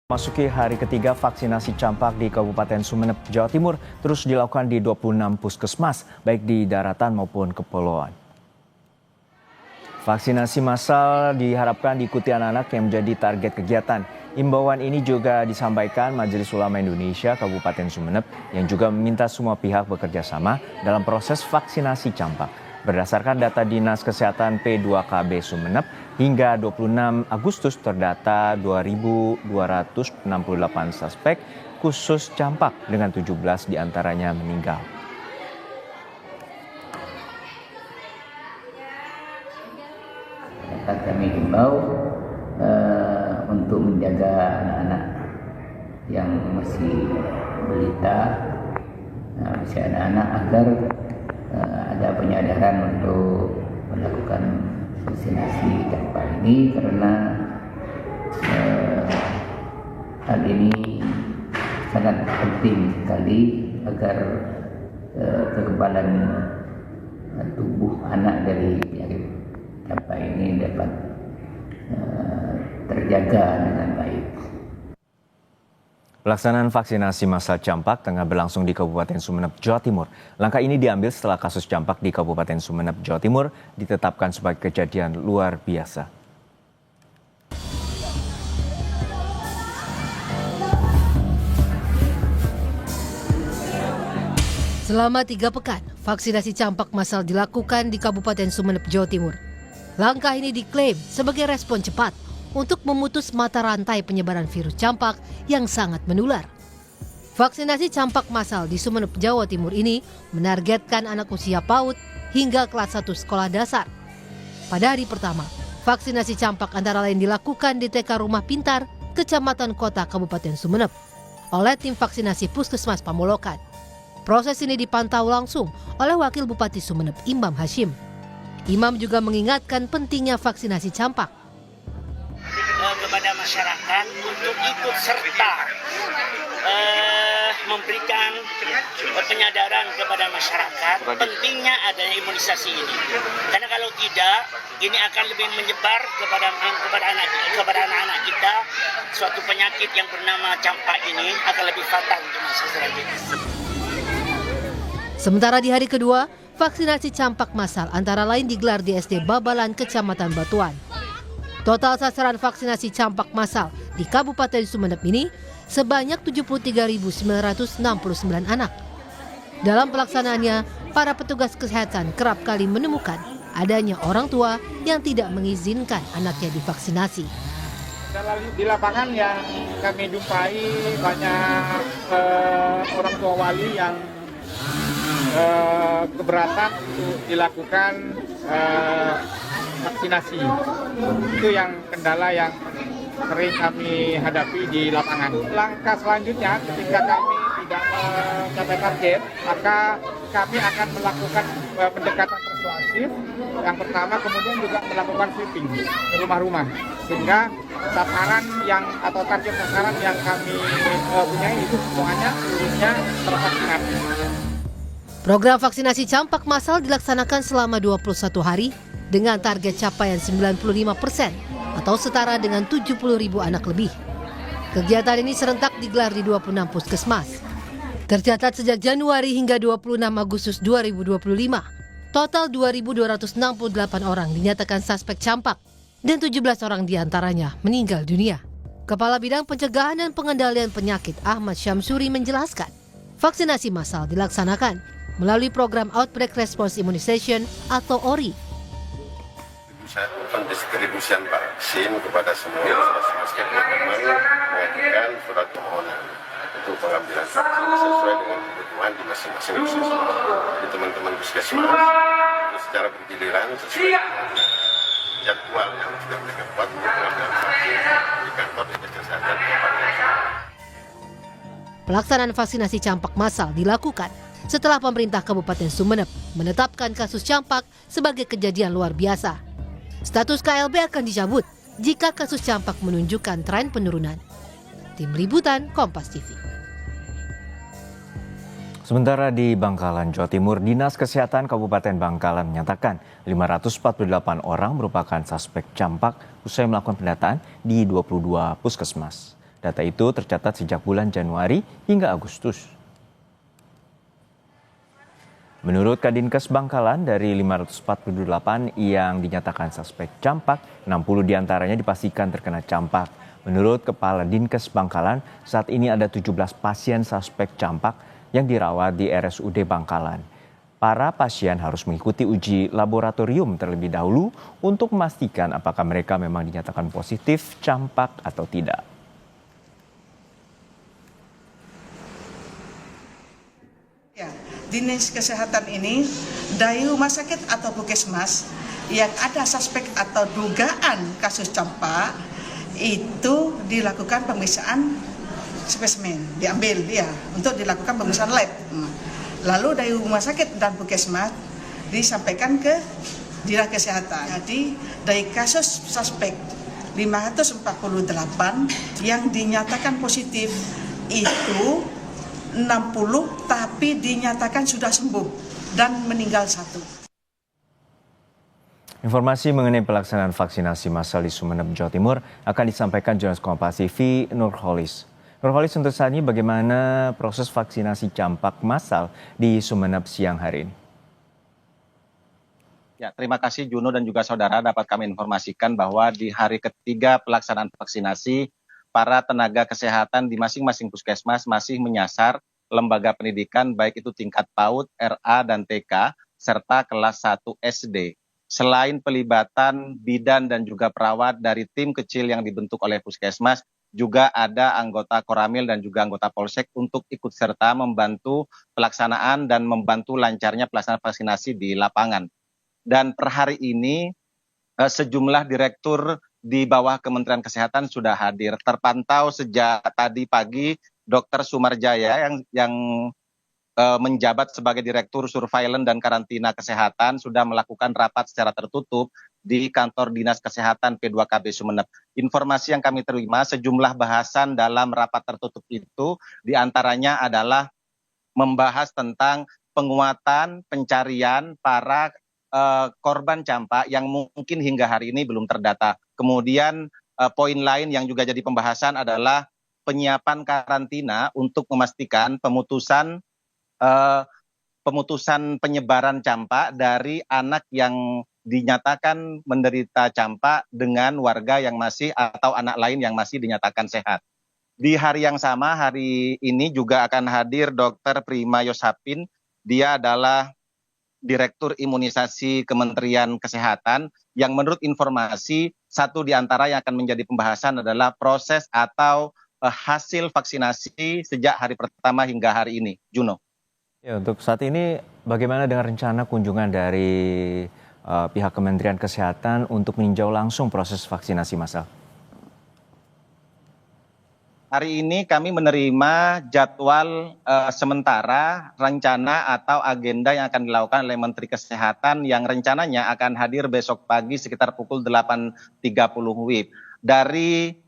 Masuki hari ketiga vaksinasi campak di Kabupaten Sumeneb, Jawa Timur terus dilakukan di 26 puskesmas, baik di daratan maupun kepulauan. Vaksinasi massal diharapkan diikuti anak-anak yang menjadi target kegiatan. Imbauan ini juga disampaikan Majelis Ulama Indonesia Kabupaten Sumeneb yang juga meminta semua pihak bekerja sama dalam proses vaksinasi campak. Berdasarkan data Dinas Kesehatan P2KB Sumeneb, hingga 26 Agustus terdata 2.268 suspek khusus campak dengan 17 diantaranya meninggal. Kami himbau untuk menjaga anak-anak yang masih balita, usia anak-anak agar ada penyadaran untuk melakukan vaksinasi campak ini karena hal ini sangat penting sekali agar kekebalan tubuh anak dari penyakit campak ini dapat terjaga dengan baik. Pelaksanaan vaksinasi massal campak tengah berlangsung di Kabupaten Sumeneb, Jawa Timur. Langkah ini diambil setelah kasus campak di Kabupaten Sumeneb, Jawa Timur ditetapkan sebagai kejadian luar biasa. Selama 3 pekan, vaksinasi campak massal dilakukan di Kabupaten Sumeneb, Jawa Timur. Langkah ini diklaim sebagai respon cepat untuk memutus mata rantai penyebaran virus campak yang sangat menular. Vaksinasi campak massal di Sumeneb, Jawa Timur ini menargetkan anak usia PAUD hingga kelas 1 sekolah dasar. Pada hari pertama, vaksinasi campak antara lain dilakukan di TK Rumah Pintar, Kecamatan Kota Kabupaten Sumeneb, oleh tim vaksinasi Puskesmas Pamolokan. Proses ini dipantau langsung oleh Wakil Bupati Sumeneb, Imam Hashim. Imam juga mengingatkan pentingnya vaksinasi campak kepada masyarakat untuk ikut serta memberikan penyadaran kepada masyarakat pentingnya adanya imunisasi ini. Karena kalau tidak, ini akan lebih menyebar kepada anak-anak kita. Suatu penyakit yang bernama campak ini akan lebih fatal untuk masyarakat kita. Sementara di hari kedua, vaksinasi campak massal antara lain digelar di SD Babalan, Kecamatan Batuan. Total sasaran vaksinasi campak massal di Kabupaten Sumeneb ini sebanyak 73.969 anak. Dalam pelaksanaannya, para petugas kesehatan kerap kali menemukan adanya orang tua yang tidak mengizinkan anaknya divaksinasi. Di lapangan yang kami jumpai banyak orang tua wali yang keberatan untuk dilakukan vaksinasi. Itu yang kendala yang sering kami hadapi di lapangan. Langkah selanjutnya ketika kami tidak mencapai target, maka kami akan melakukan pendekatan persuasif. Yang pertama, kemudian juga melakukan sweeping ke rumah-rumah, sehingga sasaran atau target sasaran yang kami punyai itu semuanya seluruhnya tervaksinasi. Program vaksinasi campak massal dilaksanakan selama 21 hari dengan target capaian 95% atau setara dengan 70.000 anak lebih. Kegiatan ini serentak digelar di 26 puskesmas. Tercatat sejak Januari hingga 26 Agustus 2025, total 2.268 orang dinyatakan suspek campak dan 17 orang diantaranya meninggal dunia. Kepala Bidang Pencegahan dan Pengendalian Penyakit Ahmad Syamsuri menjelaskan, vaksinasi massal dilaksanakan melalui program Outbreak Response Immunization atau ORI. Pendistribusian vaksin kepada semua puskesmas teman-teman mengajukan surat permohonan untuk pengambilan vaksin sesuai dengan kebutuhan di masing-masing puskesmas. Di teman-teman puskesmas itu secara bergiliran sesuai dengan jadwal yang sudah mereka buat untuk pengambilan vaksin di kantor dinas kesehatan Kabupaten. Pelaksanaan vaksinasi campak massal dilakukan setelah pemerintah Kabupaten Sumeneb menetapkan kasus campak sebagai kejadian luar biasa. Status KLB akan dicabut jika kasus campak menunjukkan tren penurunan. Tim Liputan Kompas TV. Sementara di Bangkalan, Jawa Timur, Dinas Kesehatan Kabupaten Bangkalan menyatakan 548 orang merupakan suspek campak usai melakukan pendataan di 22 puskesmas. Data itu tercatat sejak bulan Januari hingga Agustus. Menurut Kadinkes Bangkalan, dari 548 yang dinyatakan suspek campak, 60 diantaranya dipastikan terkena campak. Menurut Kepala Dinkes Bangkalan, saat ini ada 17 pasien suspek campak yang dirawat di RSUD Bangkalan. Para pasien harus mengikuti uji laboratorium terlebih dahulu untuk memastikan apakah mereka memang dinyatakan positif campak atau tidak. Dinas Kesehatan ini dari rumah sakit atau puskesmas yang ada suspek atau dugaan kasus campak itu dilakukan pemeriksaan spesimen, diambil dia untuk dilakukan pemeriksaan lab. Lalu dari rumah sakit dan puskesmas disampaikan ke Dinas Kesehatan. Jadi dari kasus suspek 548 yang dinyatakan positif itu 60 tapi dinyatakan sudah sembuh dan meninggal 1. Informasi mengenai pelaksanaan vaksinasi massal di Sumeneb, Jawa Timur akan disampaikan jurnalis Kompas TV Nurholis. Nurholis, untuk saat ini bagaimana proses vaksinasi campak massal di Sumeneb siang hari ini? Ya, terima kasih Juno dan juga saudara, dapat kami informasikan bahwa di hari ketiga pelaksanaan vaksinasi, para tenaga kesehatan di masing-masing puskesmas masih menyasar lembaga pendidikan baik itu tingkat PAUD, RA, dan TK, serta kelas 1 SD. Selain pelibatan bidan dan juga perawat dari tim kecil yang dibentuk oleh puskesmas, juga ada anggota Koramil dan juga anggota Polsek untuk ikut serta membantu pelaksanaan dan membantu lancarnya pelaksanaan vaksinasi di lapangan. Dan per hari ini sejumlah direktur di bawah Kementerian Kesehatan sudah hadir. Terpantau sejak tadi pagi Dr. Sumarjaya yang menjabat sebagai Direktur Surveillance dan Karantina Kesehatan sudah melakukan rapat secara tertutup di kantor Dinas Kesehatan P2KB Sumeneb. Informasi yang kami terima, sejumlah bahasan dalam rapat tertutup itu diantaranya adalah membahas tentang penguatan pencarian para korban campak yang mungkin hingga hari ini belum terdata. Kemudian poin lain yang juga jadi pembahasan adalah penyiapan karantina untuk memastikan pemutusan penyebaran campak dari anak yang dinyatakan menderita campak dengan warga yang masih atau anak lain yang masih dinyatakan sehat. Di hari yang sama, hari ini juga akan hadir Dr. Prima Yosapin. Dia adalah Direktur Imunisasi Kementerian Kesehatan yang menurut informasi satu di antara yang akan menjadi pembahasan adalah proses atau hasil vaksinasi sejak hari pertama hingga hari ini. Juno. Ya, untuk saat ini bagaimana dengan rencana kunjungan dari pihak Kementerian Kesehatan untuk meninjau langsung proses vaksinasi massal? Hari ini kami menerima jadwal sementara rencana atau agenda yang akan dilakukan oleh Menteri Kesehatan yang rencananya akan hadir besok pagi sekitar pukul 8.30 WIB. Dari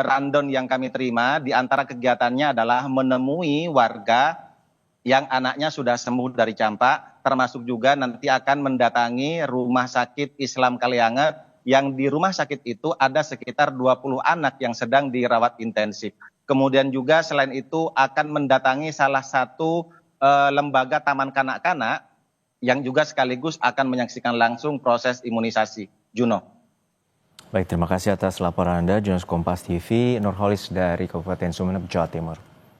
rundown yang kami terima, di antara kegiatannya adalah menemui warga yang anaknya sudah sembuh dari campak, termasuk juga nanti akan mendatangi Rumah Sakit Islam Kalianget yang di rumah sakit itu ada sekitar 20 anak yang sedang dirawat intensif. Kemudian juga selain itu akan mendatangi salah satu lembaga taman kanak-kanak yang juga sekaligus akan menyaksikan langsung proses imunisasi. Juno. Baik, terima kasih atas laporan Anda, jurnalis Kompas TV Nurholis dari Kabupaten Sumeneb, Jawa Timur.